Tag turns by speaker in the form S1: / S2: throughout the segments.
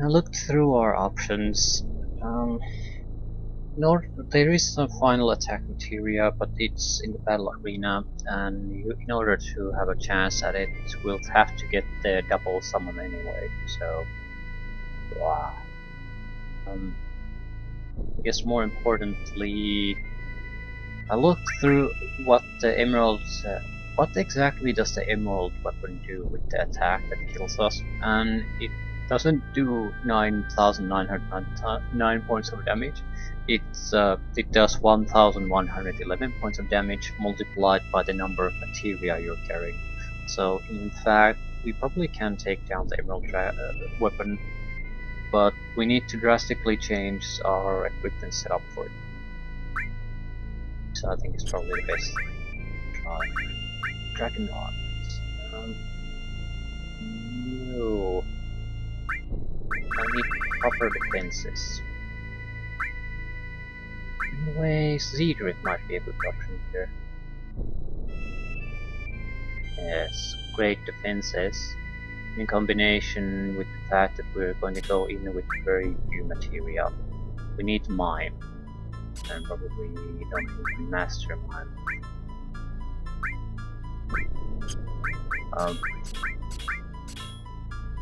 S1: I looked through our options. There is a final attack materia, but it's in the battle arena, and in order to have a chance at it, we'll have to get the double summon anyway. So, wow. I guess more importantly, I looked through what the emeralds. What exactly does the emerald weapon do with the attack that kills us? And it doesn't do 9,909 points of damage. It does 1,111 points of damage multiplied by the number of materia you're carrying. So in fact, we probably can take down the emerald weapon, but we need to drastically change our equipment setup for it. So I think it's probably the best try. Dragon arms. No. I need proper defenses. In a way, Zedrith might be a good option here. Yes, great defenses. In combination with the fact that we're going to go in with very few materia. We need Mime. And probably don't need to master Mime.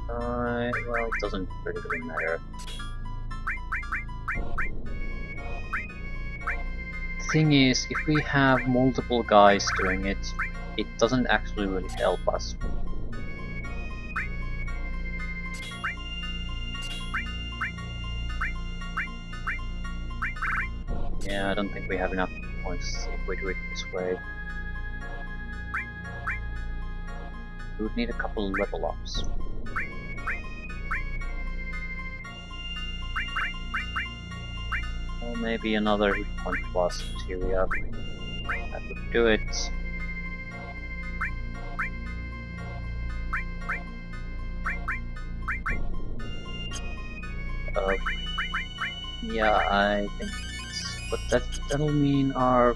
S1: Well, it doesn't really matter. The thing is, if we have multiple guys doing it, it doesn't actually really help us. Yeah, I don't think we have enough points if we do it this way. We would need a couple level ups. Or maybe another hit point plus materia. That would do it. Yeah, I think but that'll mean our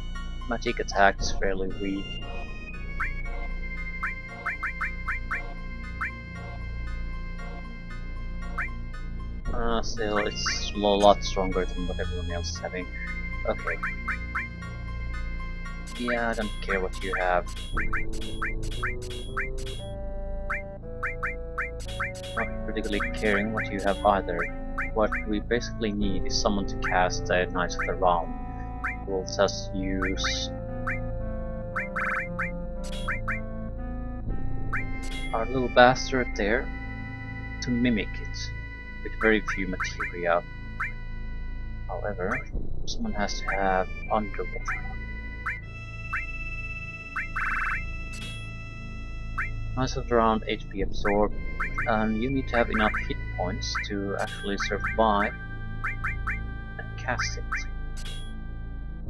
S1: magic attack is fairly weak. Still, it's a lot stronger than what everyone else is having. Okay. Yeah, I don't care what you have. Not particularly caring what you have either. What we basically need is someone to cast the Knights of the Realm. We'll just use our little bastard there to mimic it with very few materia. However, someone has to have Underwater. Knights of the Round HP absorb, and you need to have enough hit points to actually survive and cast it.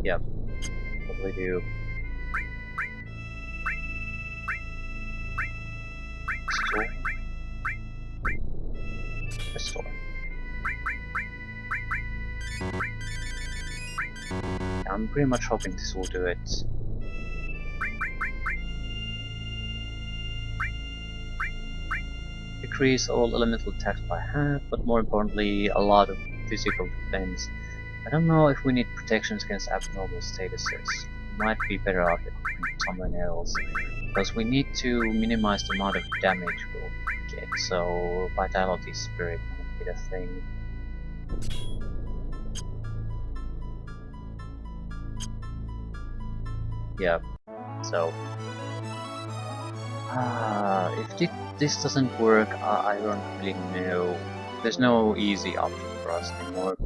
S1: Yep, probably do. Restore. I'm pretty much hoping this will do it. Decrease all elemental attacks by half, but more importantly, a lot of physical defense. I don't know if we need protections against abnormal statuses. Might be better off with someone else, because we need to minimize the amount of damage we'll get, so Vitality Spirit might be the thing. Yeah, so if this doesn't work, I don't really know. There's no easy option for us anymore.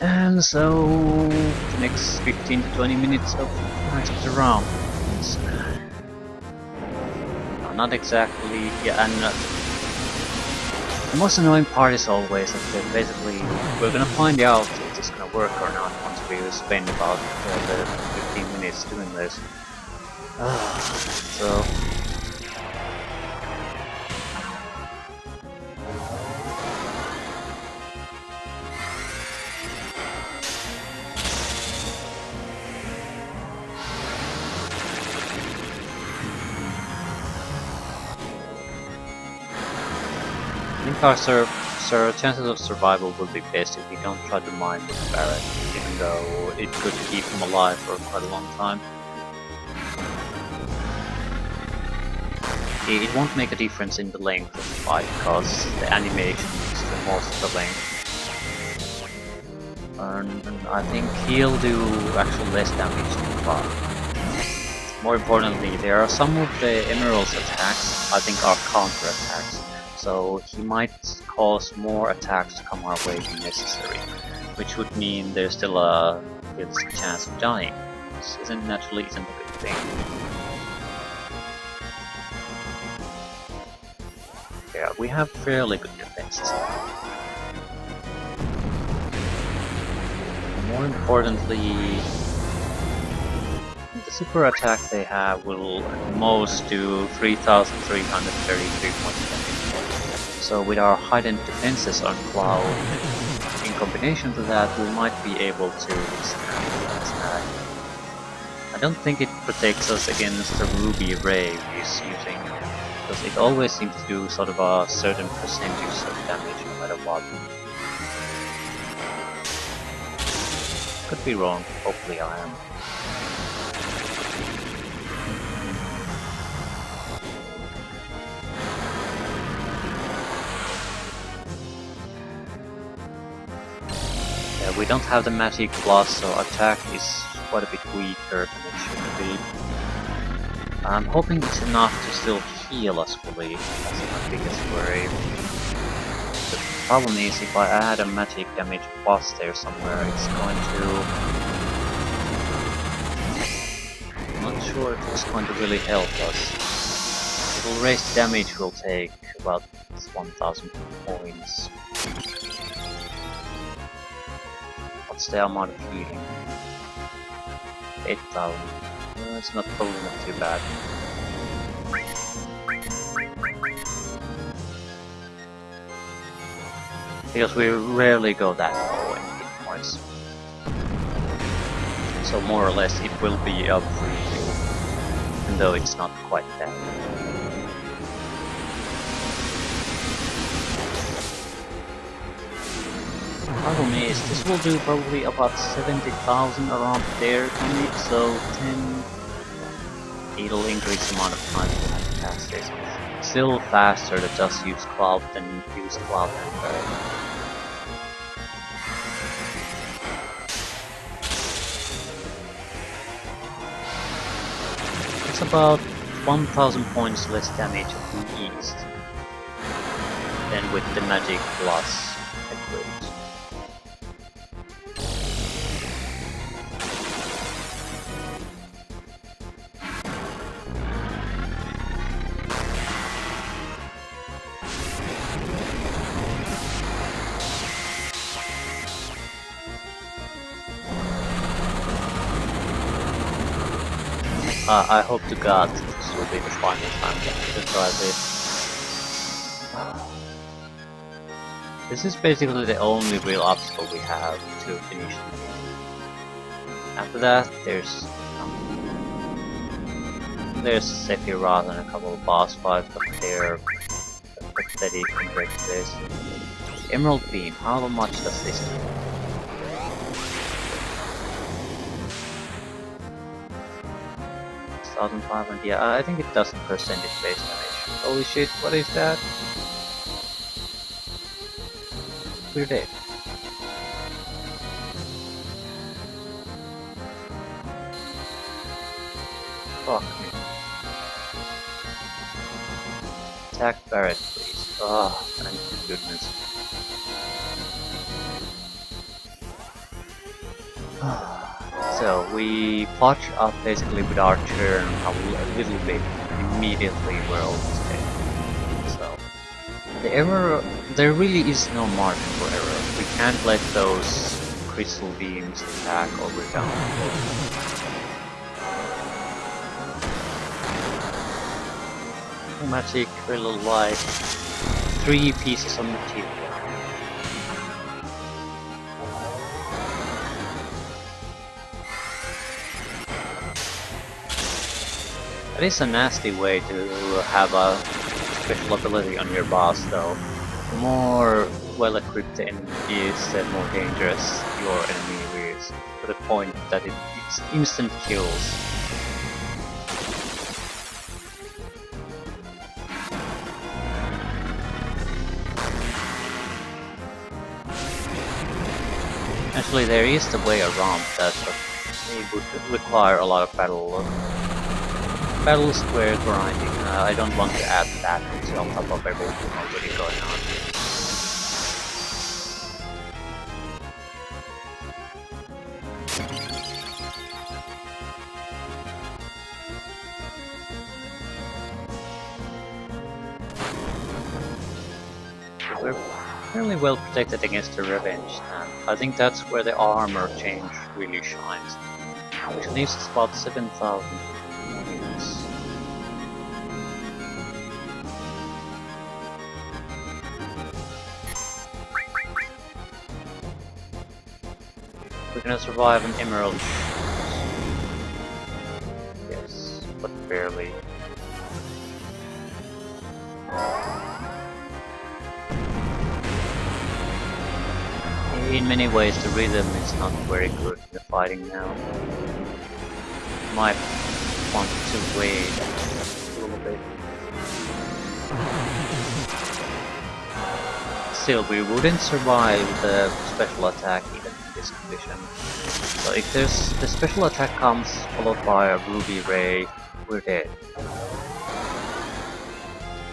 S1: And so, the next 15 to 20 minutes of Knights of the Realm. Not exactly, yeah, and The most annoying part is always that basically we're gonna find out if it's gonna work or not once we spend about the 15 minutes doing this. So I think our chances of survival will be best if we don't try to mine with Barret, even though it could keep him alive for quite a long time. It won't make a difference in the length of the fight, because the animation is the most of the length. And I think he'll do actually less damage than Cloud. More importantly, there are some of the Emerald's attacks I think are counter attacks. So he might cause more attacks to come our way than necessary, which would mean there's still a realistic chance of dying. This isn't a good thing. Yeah, we have fairly good defenses. More importantly, the super attack they have will at most do 3,333 points of damage. So with our heightened defenses on Cloud, in combination to that, we might be able to withstand that attack. I don't think it protects us against the Ruby Ray he's using, because it always seems to do sort of a certain percentage of damage no matter what. Could be wrong, hopefully I am. We don't have the magic plus, so attack is quite a bit weaker than it should be. I'm hoping it's enough to still heal us fully, that's my biggest worry. The problem is, if I add a magic damage plus there somewhere, it's going to... I'm not sure if it's going to really help us. It will raise the damage we'll take about 1,000 points. What's the amount of healing? 8,000. It's probably not too bad. Because we rarely go that low in hit points. So more or less it will be a free heal, even though it's not quite that. Problem is, this will do probably about 70,000 around there damage, so 10... It'll increase the amount of time we have to cast this. Still faster to just use Cloud than use Cloud and Barret. It's about 1,000 points less damage at the east than with the Magic Plus equipped. I hope to God this will be the final time that I can try this. This is basically the only real obstacle we have to finish the game. After that, there's Sephiroth and a couple of boss fights, but they're pathetic compared to this. Emerald Beam, how much does this do? 1,500, yeah, I think it does percentage based damage. Holy shit, what is that? We're dead. Fuck me. Attack Barret, please. Oh, thank goodness. So we patch up basically with our turn a little bit, and immediately we're almost dead. So There really is no margin for error. We can't let those crystal beams attack or we're down. Magic will like 3 pieces of material. That is a nasty way to have a special ability on your boss though. The more well equipped the enemy is, the more dangerous your enemy is, to the point that it's instant kills. Actually, there is the way around that, but it would require a lot of battle square grinding. I don't want to add that on top of everything already going on. We're fairly well protected against the revenge, and I think that's where the armor change really shines, which leaves us about 7,000 units. We're gonna survive an emerald. Yes, but barely. In many ways the rhythm is not very good in the fighting now. Might want to wait a little bit. Still, we wouldn't survive the special attack even in this condition. So if the special attack comes followed by a ruby ray, we're dead.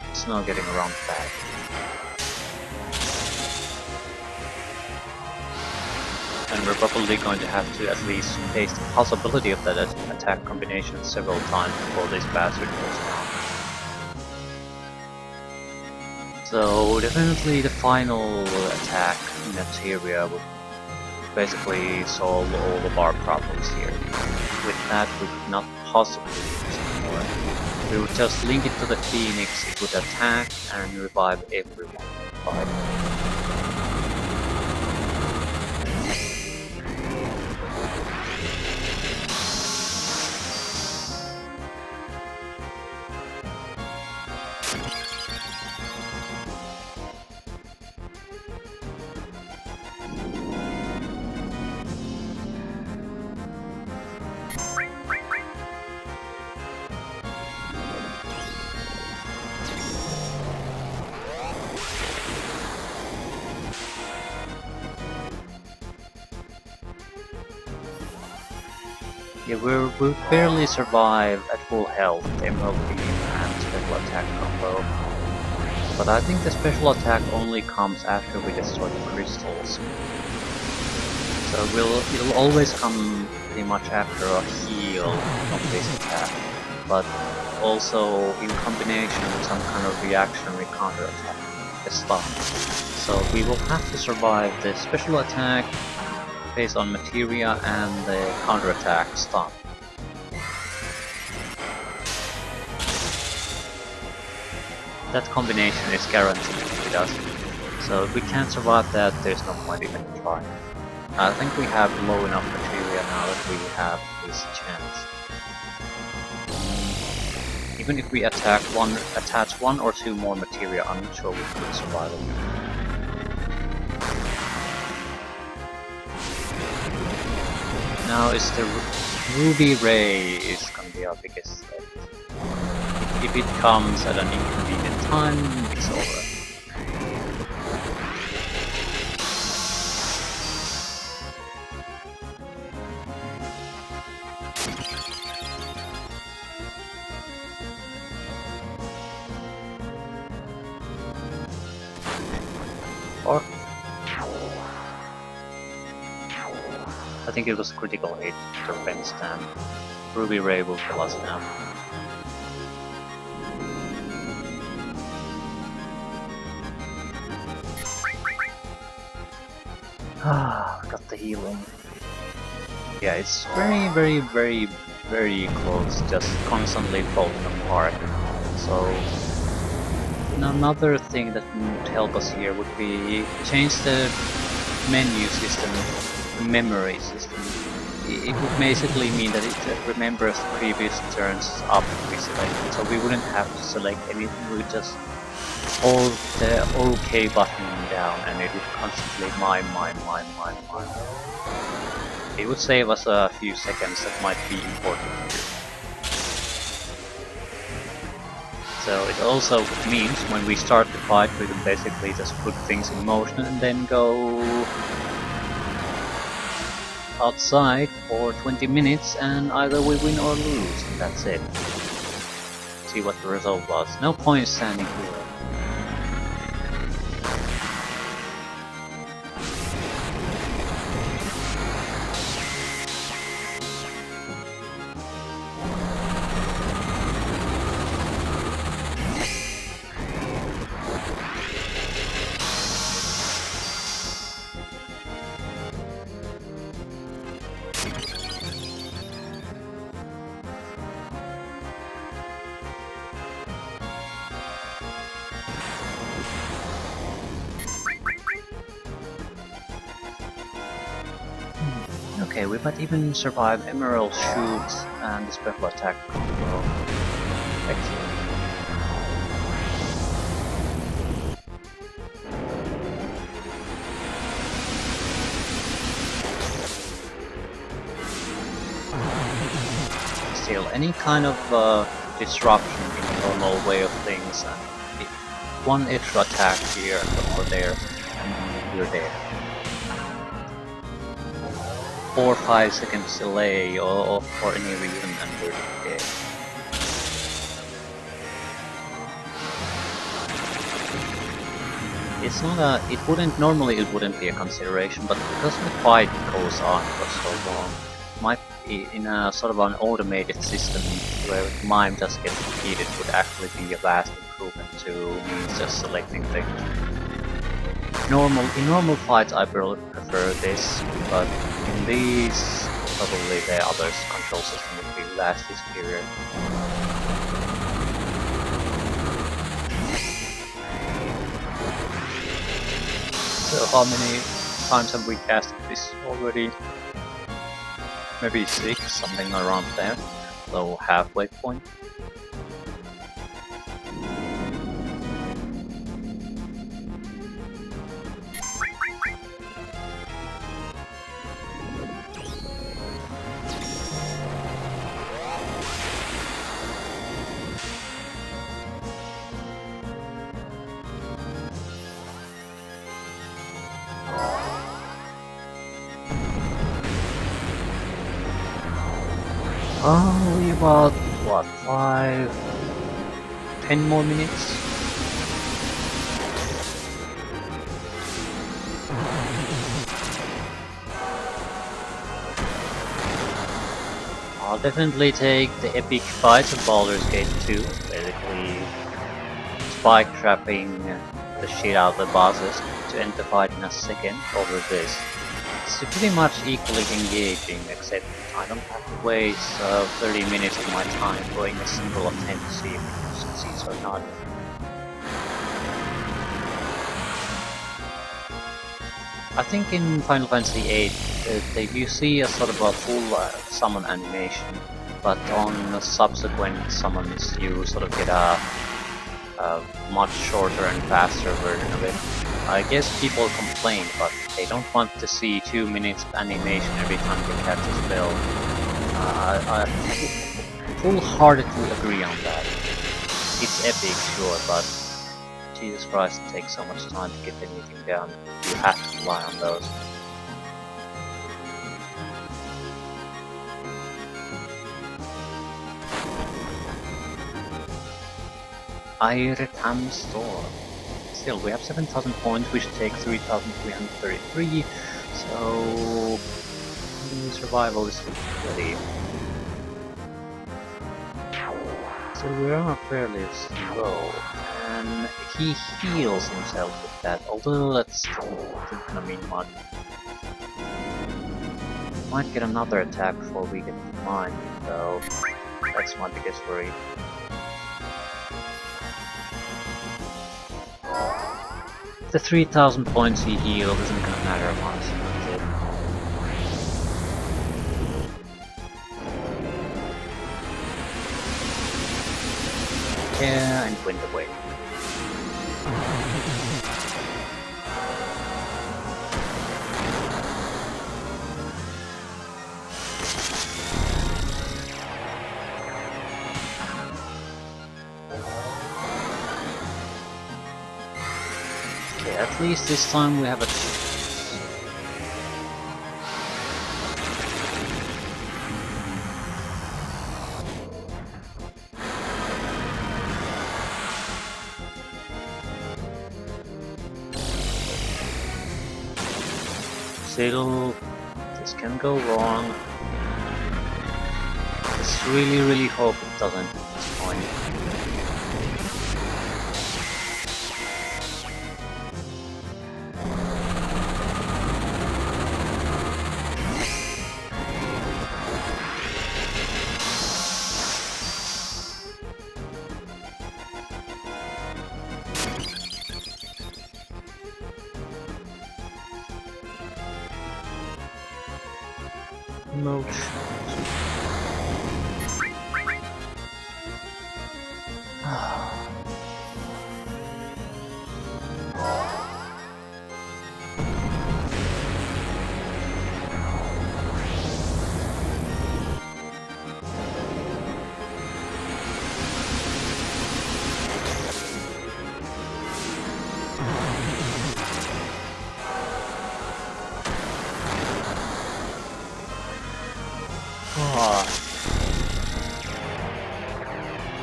S1: There's no getting around that. And we're probably going to have to at least face the possibility of that attack combination several times before this bastard goes down. So definitely the final attack in Materia would basically solve all of our problems here. With that we could not possibly use it more. We would just link it to the Phoenix, it would attack and revive everyone. Yeah, we barely survive at full health, Emerald Beam and special attack combo. But I think the special attack only comes after we destroy the crystals. So it'll always come pretty much after a heal of this attack, but also in combination with some kind of reactionary counter attack, a stun. So we will have to survive the special attack based on materia and the counter-attack stun. That combination is guaranteed with us, so if we can't survive that, there's no point even trying. I think we have low enough materia now that we have this chance. Even if we attach one or two more materia, I'm not sure we could survive it. Now is the Ruby Ray is gonna be our biggest threat. If it comes at an inconvenient time, it's over. Or I think it was critical hit to prevent stun. Ruby Ray will kill us now. Ah, got the healing. Yeah, it's very, very, very, very close, just constantly falling apart. So another thing that would help us here would be change the menu system, the memory system. It would basically mean that it remembers previous turns up we selected, so we wouldn't have to select anything, we would just hold the OK button down and it would constantly mime. It would save us a few seconds that might be important here. So it also means when we start the fight we can basically just put things in motion and then go outside for 20 minutes and either we win or lose, and that's it. See what the result was. No point standing here. Okay, we might even survive Emerald Shoot and the special attack combo. Excellent. Still, any kind of disruption in the normal way of things, and one extra attack here or there, and you're dead. 4 or 5 seconds delay or for any reason and we're dead. It's not a, normally it wouldn't be a consideration, but because the fight goes on for so long, might be in a sort of an automated system where mime just gets repeated would actually be a vast improvement to means just selecting things. In normal fights I prefer this, but in these, probably the other control system would be vastly superior. So how many times have we casted this already? Maybe 6, something around there, so halfway point. Only about, what, 10 more minutes? I'll definitely take the epic fights of Baldur's Gate 2, basically spike trapping the shit out of the bosses to end the fight in a second over this. It's pretty much equally engaging, except I don't have to waste 30 minutes of my time going a single attempt to see if it succeeds or not. I think in Final Fantasy VIII you see a sort of a full summon animation, but on subsequent summons you sort of get a much shorter and faster version of it. I guess people complain, but they don't want to see 2 minutes of animation every time they catch a spell. I full-heartedly agree on that. It's epic, sure, but Jesus Christ, it takes so much time to get anything down. You have to rely on those. Iretam Storm. Still, we have 7,000 points, we should take 3,333, so survival is ready. So we are fairly slow, and he heals himself with that, although that's not gonna mean much. Might get another attack before we get to mine, though. That's my biggest worry. The 3000 points he healed isn't gonna matter much. Yeah, and went away. Okay, at least this time we have a still, this can go wrong. Just really hope it doesn't at this point. Motion.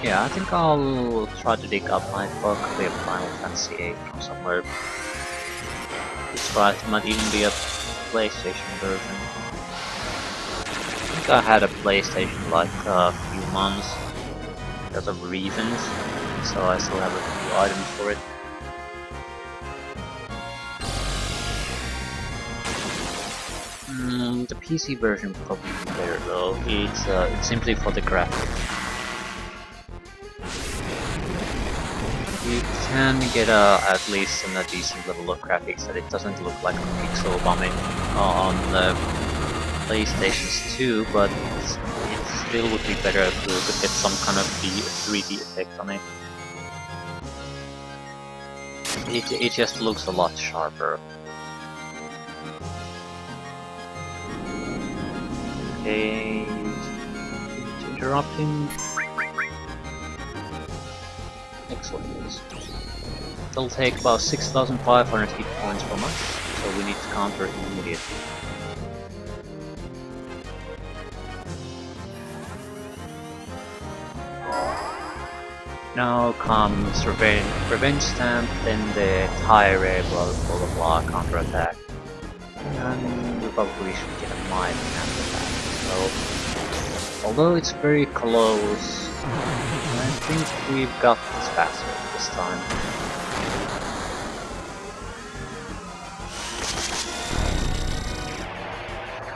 S1: Yeah, I think I'll try to dig up my copy of Final Fantasy VIII from somewhere. This might even be a PlayStation version. I think I had a PlayStation like a few months because of reasons, so I still have a few items for it. The PC version would probably be better though. It's simply for the graphics. You can get at least a decent level of graphics that it doesn't look like a pixel bombing on the PlayStations 2, but it still would be better if we could get some kind of 3D effect on it. It just looks a lot sharper. Okay, interrupting. Excellent. It'll take about 6,500 hit points from us, so we need to counter it immediately. Now comes Revenge Stamp, then the Tirade, blah blah blah, counter attack. And we probably should get a mine after that. So, although it's very close, I think we've got this faster this time.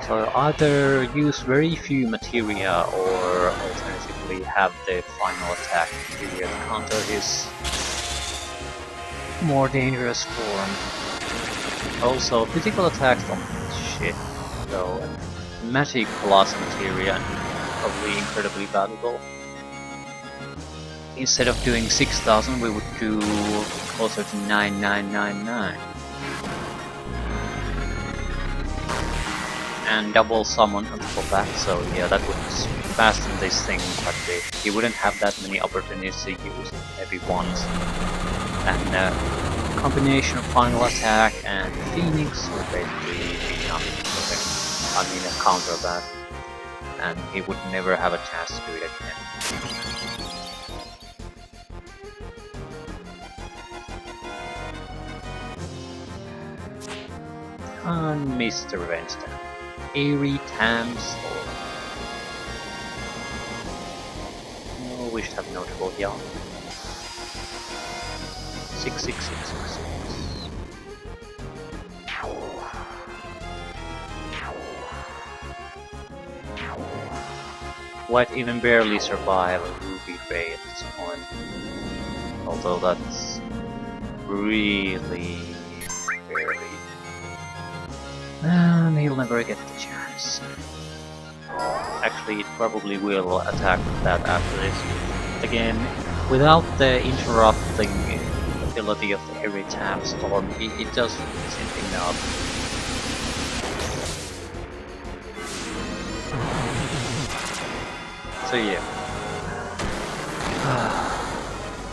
S1: So either use very few materia or alternatively have the final attack materia to counter his more dangerous form. Also, physical attacks don't do shit, though magic plus materia is probably incredibly valuable. Instead of doing 6,000, we would do closer to 9,999. And double summon on top of that, so yeah, that would fasten this thing quite a bit. You wouldn't have that many opportunities to use it every once. And combination of final attack and Phoenix would basically be enough. I mean, a counter that, and he would never have a chance to do it again. And Mr. Revenge Stamp. Airy Tams or no, we should have notable here. 66666. White even barely survive a Ruby Ray at this point. Although that's really barely. And he'll never get the chance. Actually, it probably will attack that after this. Again, without the interrupting ability of the Airy Tap Storm, it does simply not. So yeah.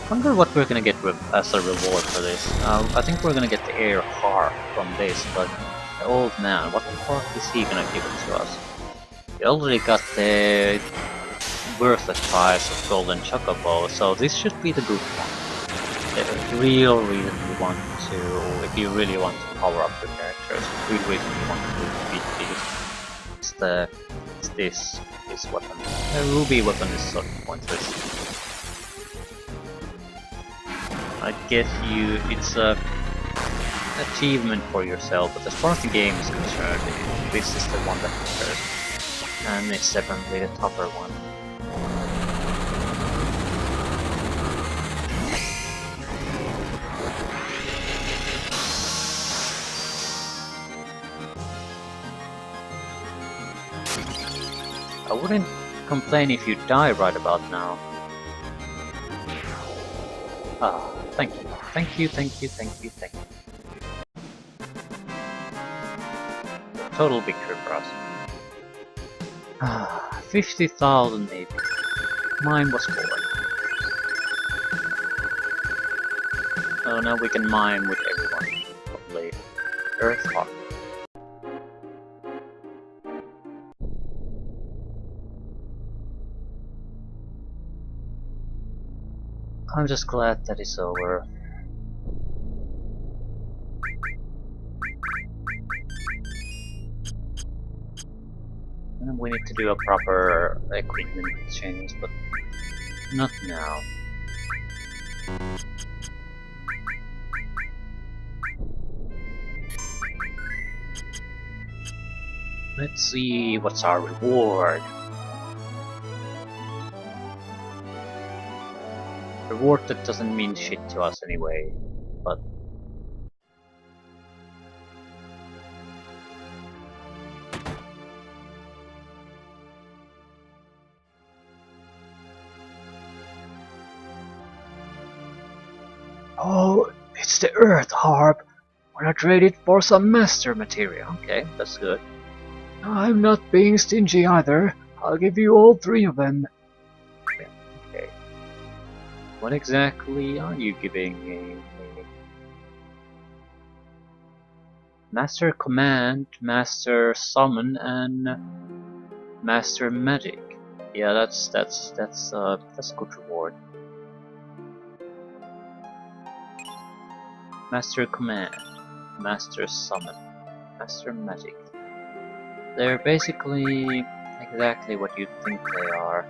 S1: Wonder what we're gonna get as a reward for this. I think we're gonna get the Air Harp from this, but the old man, what the fuck is he gonna give it to us? We already got the worthless prize of Golden Chocobo, so this should be the good one. The real reason you want to, if you really want to power up your characters, the real reason you want to beat these, is this weapon. The Ruby weapon is sort of pointless. I guess it's a achievement for yourself, but as far as the game is concerned, this is the one that matters. And it's definitely the tougher one. I wouldn't complain if you die right about now. Ah, thank you. Thank you, thank you, thank you, thank you. Total victory for us. Ah, 50,000 maybe. Mine was 4. So now we can mime with everyone. Probably Earth Heart. I'm just glad that it's over. And we need to do a proper equipment exchange, but not now. Let's see what's our reward. Reward that doesn't mean shit to us anyway, but oh, it's the Earth Harp. Wanna trade it for some master material? Okay, that's good. I'm not being stingy either. I'll give you all 3 of them. Okay. What exactly are you giving me? Master Command, Master Summon, and Master Magic. Yeah, that's a good reward. Master Command, Master Summon, Master Magic. They're basically exactly what you think they are.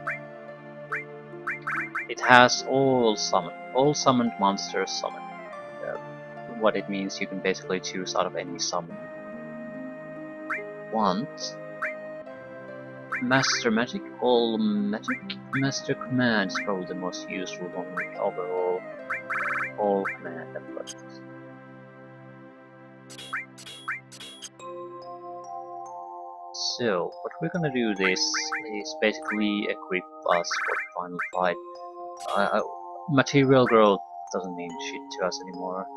S1: It has all summoned monsters summoned. What it means, you can basically choose out of any summon. Want Master Magic, all magic. Master Command is probably the most useful one overall. All command abilities. So, what we're gonna do this is basically equip us for the final fight. Material growth doesn't mean shit to us anymore.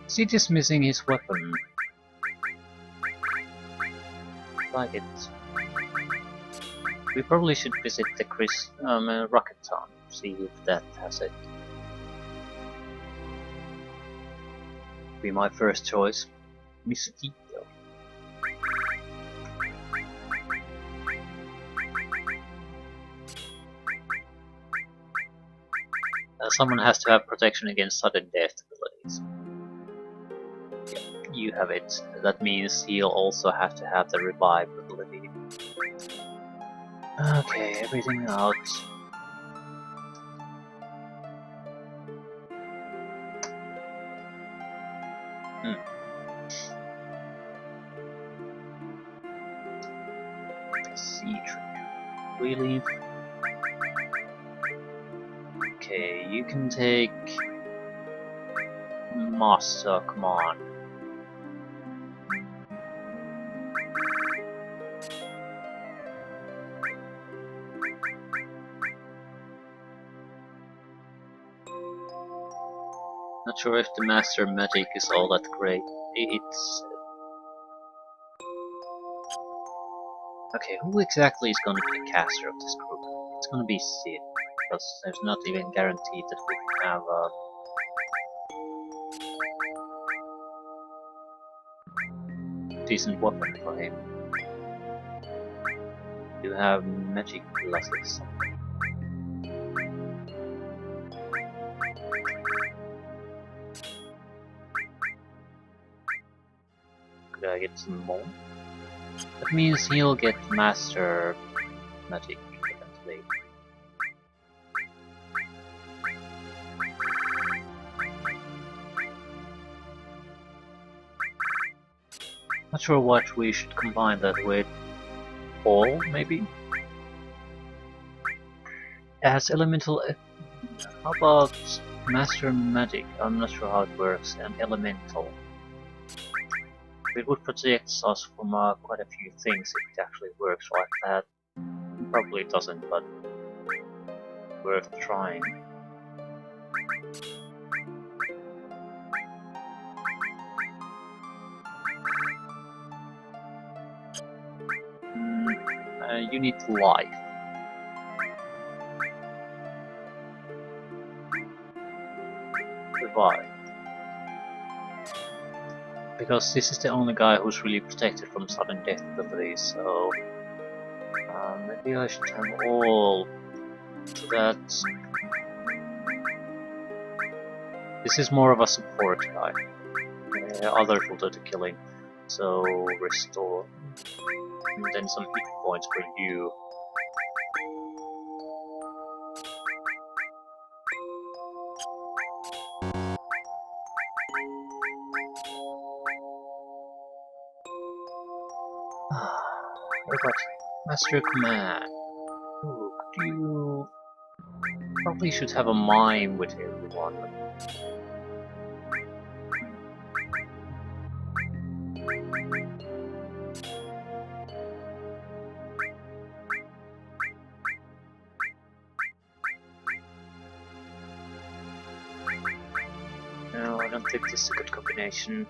S1: Sid is missing his weapon. Like it. We probably should visit the Rocket Town, see if that has it. Be my first choice. Mosquito. Someone has to have protection against sudden death abilities. You have it. That means he'll also have to have the revive ability. Okay, everything out. Sea trick. Really? Okay, you can take Master Command. Not sure if the Master Magic is all that great. It's... Okay, who exactly is going to be the caster of this group? It's going to be Sid, because there's not even guaranteed that we can have a decent weapon for him. You have magic glasses. Could I get some more? That means he'll get Master Magic eventually. Not sure what we should combine that with. All, maybe? As elemental. How about Master Magic? I'm not sure how it works. And elemental. It would protect us from quite a few things if it actually works like that. Probably it doesn't, but worth trying. You need life. Revive. Because this is the only guy who's really protected from sudden death abilities, so maybe I should have all so that this is more of a support guy. Others will do the killing, so restore, and then some hit points for you. What about Master Command? Ooh, could you... Probably should have a mime with everyone. No, I don't think this is a good combination.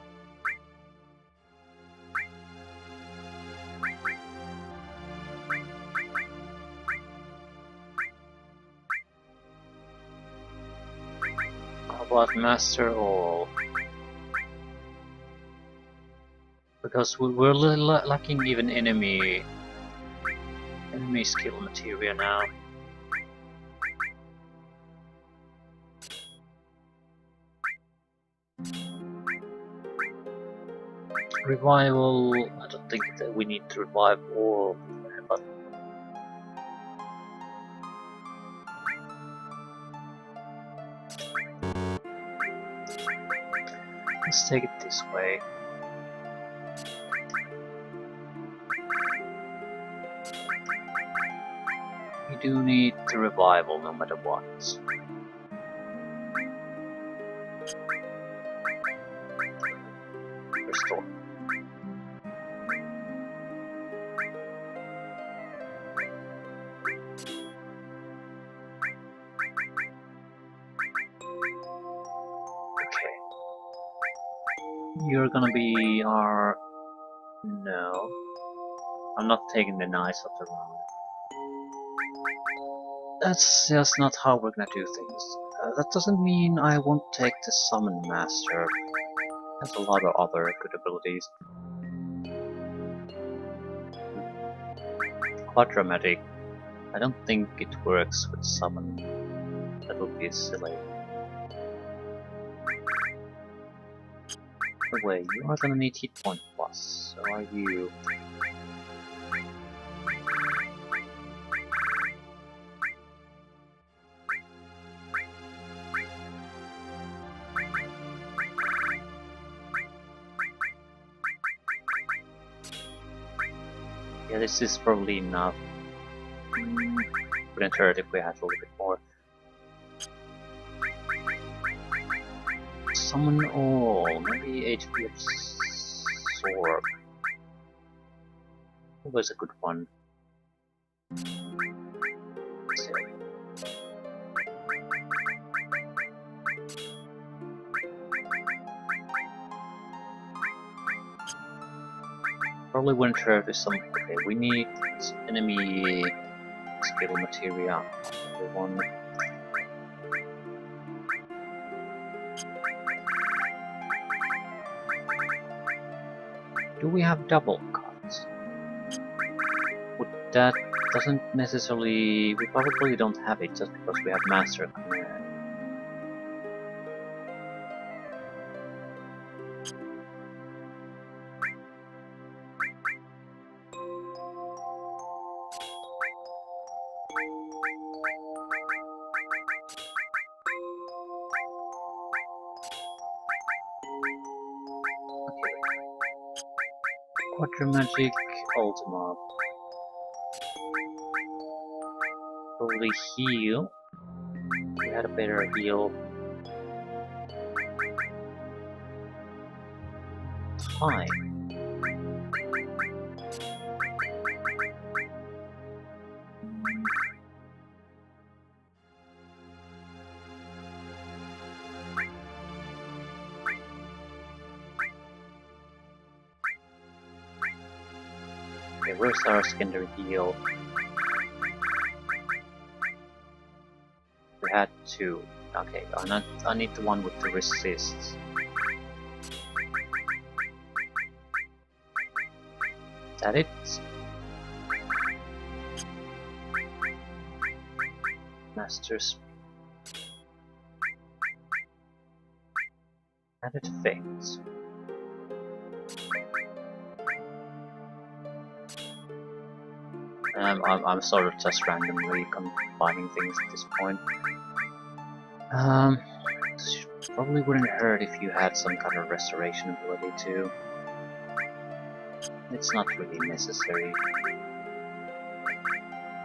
S1: How about Master All? Because we're lacking even enemy skill material now. Revival, I don't think that we need to revive all, but let's take it this way. We do need the revival no matter what. Restore. Okay. You're gonna be our... No. I'm not taking the Knights of the Round. That's just not how we're gonna do things. That doesn't mean I won't take the Summon Master. Has a lot of other good abilities. Quite dramatic. I don't think it works with Summon. That would be silly. By the way, you are gonna need hit point plus, so are you. Yeah, this is probably enough. Wouldn't hurt if we had a little bit more. Summon all, maybe HP absorb. That was a good one. Silly. Probably wouldn't hurt if some. Okay, we need enemy skill materia. One. Do we have double cuts? That doesn't necessarily. We probably don't have it just because we have master command. Quadrimagic Ultima. Probably heal. We had a better heal. Time. Okay, where's our secondary heal? We had two. Okay, I need the one with the resists. Is that it? Masters. And it fails. I'm sort of just randomly combining things at this point. Probably wouldn't hurt if you had some kind of restoration ability too. It's not really necessary.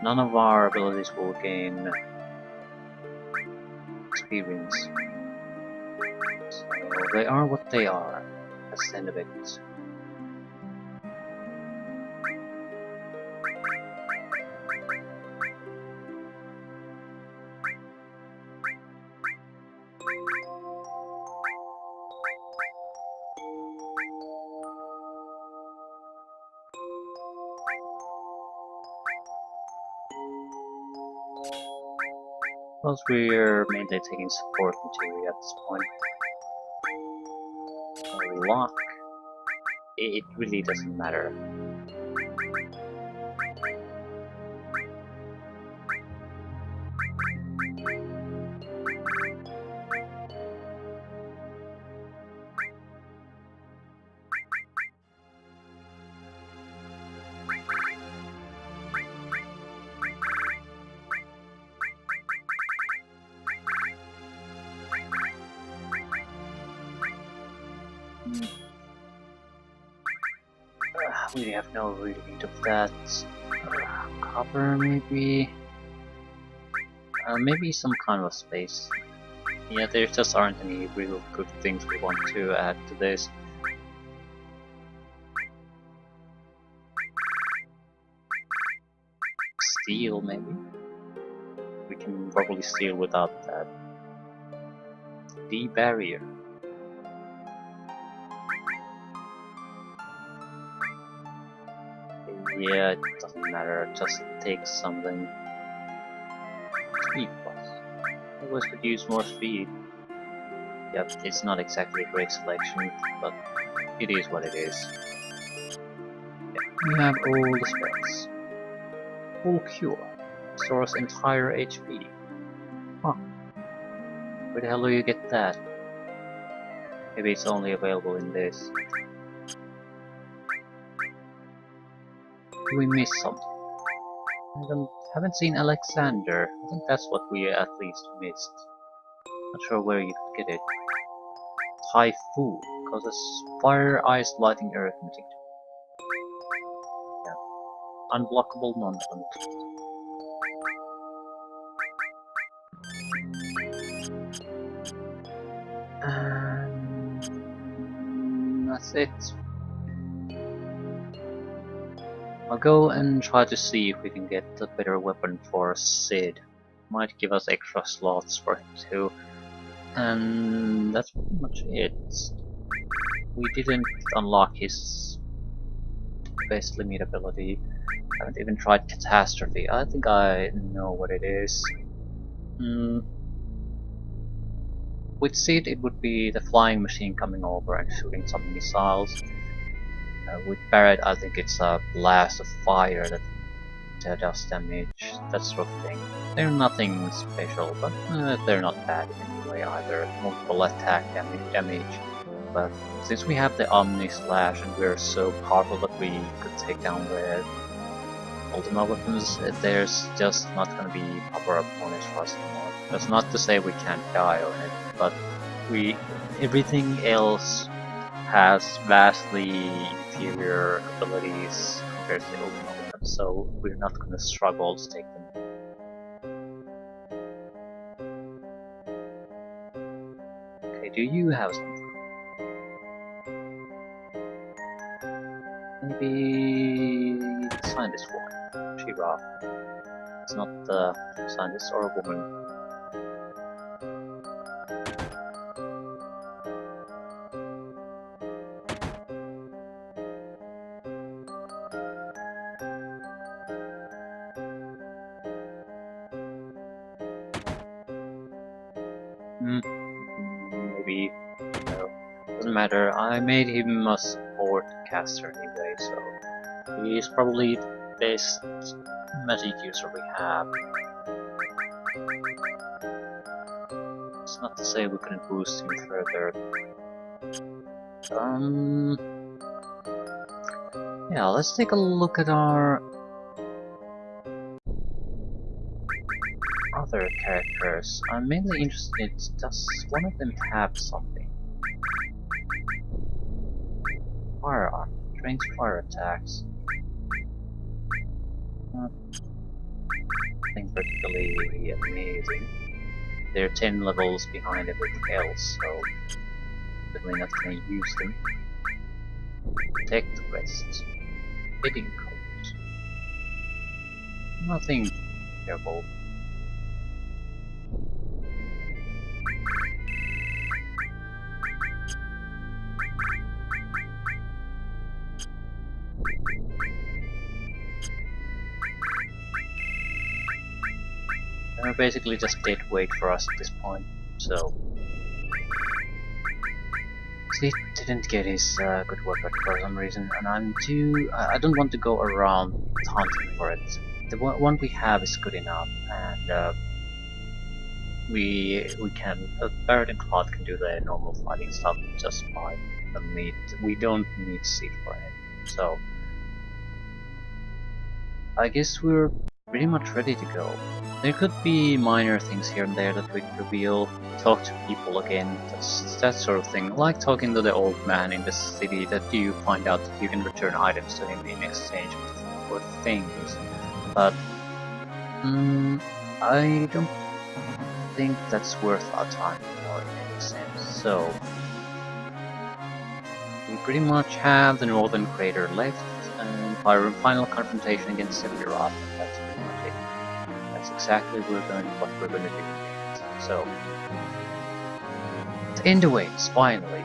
S1: None of our abilities will gain experience. So they are what they are. That's the end of it. Plus we're mainly taking support material at this point. Lock. It really doesn't matter. We have no really need of that. Copper, maybe. Maybe some kind of space. Yeah, there just aren't any real good things we want to add to this. Steel, maybe. We can probably steal without that. The barrier. Yeah, it doesn't matter, just take something. Speed plus. Always could use more speed. Yep, it's not exactly a great selection, but it is what it is. Yeah, we have all the spells. Full cure. Restores entire HP. Huh. Where the hell do you get that? Maybe it's only available in this. Do we miss something? Haven't seen Alexander. I think that's what we at least missed. Not sure where you could get it. Typhoon causes fire, ice, lightning, arithmetic. Yeah. Unblockable nonsense. And that's it. I'll go and try to see if we can get a better weapon for Sid. Might give us extra slots for him too. And that's pretty much it. We didn't unlock his best limit ability. Haven't even tried Catastrophe. I think I know what it is. With Sid it would be the flying machine coming over and shooting some missiles. With Barret I think it's a blast of fire that does damage, that sort of thing. They're nothing special, but they're not bad in any way either. Multiple attack damage. But since we have the Omni Slash and we're so powerful that we could take down the Ultima weapons, there's just not gonna be proper opponents for us anymore. That's not to say we can't die on it, but everything else has vastly inferior abilities compared to the Ultima weapons, so we're not gonna struggle to take them. Okay, do you have something? Maybe sign this one. Shiva. It's not the scientist or a woman. Maybe. No. Doesn't matter. I made him a support caster anyway, so he's probably the best magic user we have. It's not to say we couldn't boost him further. Yeah, let's take a look at our other characters. I'm mainly interested, does one of them have something? Firearm, trains fire attacks. Nothing particularly amazing. They're 10 levels behind everything else, so definitely not gonna use them. Protect West. Bidding code. Nothing terrible. They're basically just dead weight for us at this point, so... Sid didn't get his good weapon for some reason, and I don't want to go around hunting for it. The one we have is good enough, and we can... Barret and Claude can do the normal fighting stuff just fine. We don't need Sid for it, so... I guess we're pretty much ready to go. There could be minor things here and there that we could reveal, talk to people again, that sort of thing, like talking to the old man in the city that you find out that you can return items to him in exchange for things. But I don't think that's worth our time anymore in any sense, so we pretty much have the northern crater left and our final confrontation against Sephiroth. That's pretty much it. That's exactly what we're going to do. So, to end the ways, finally,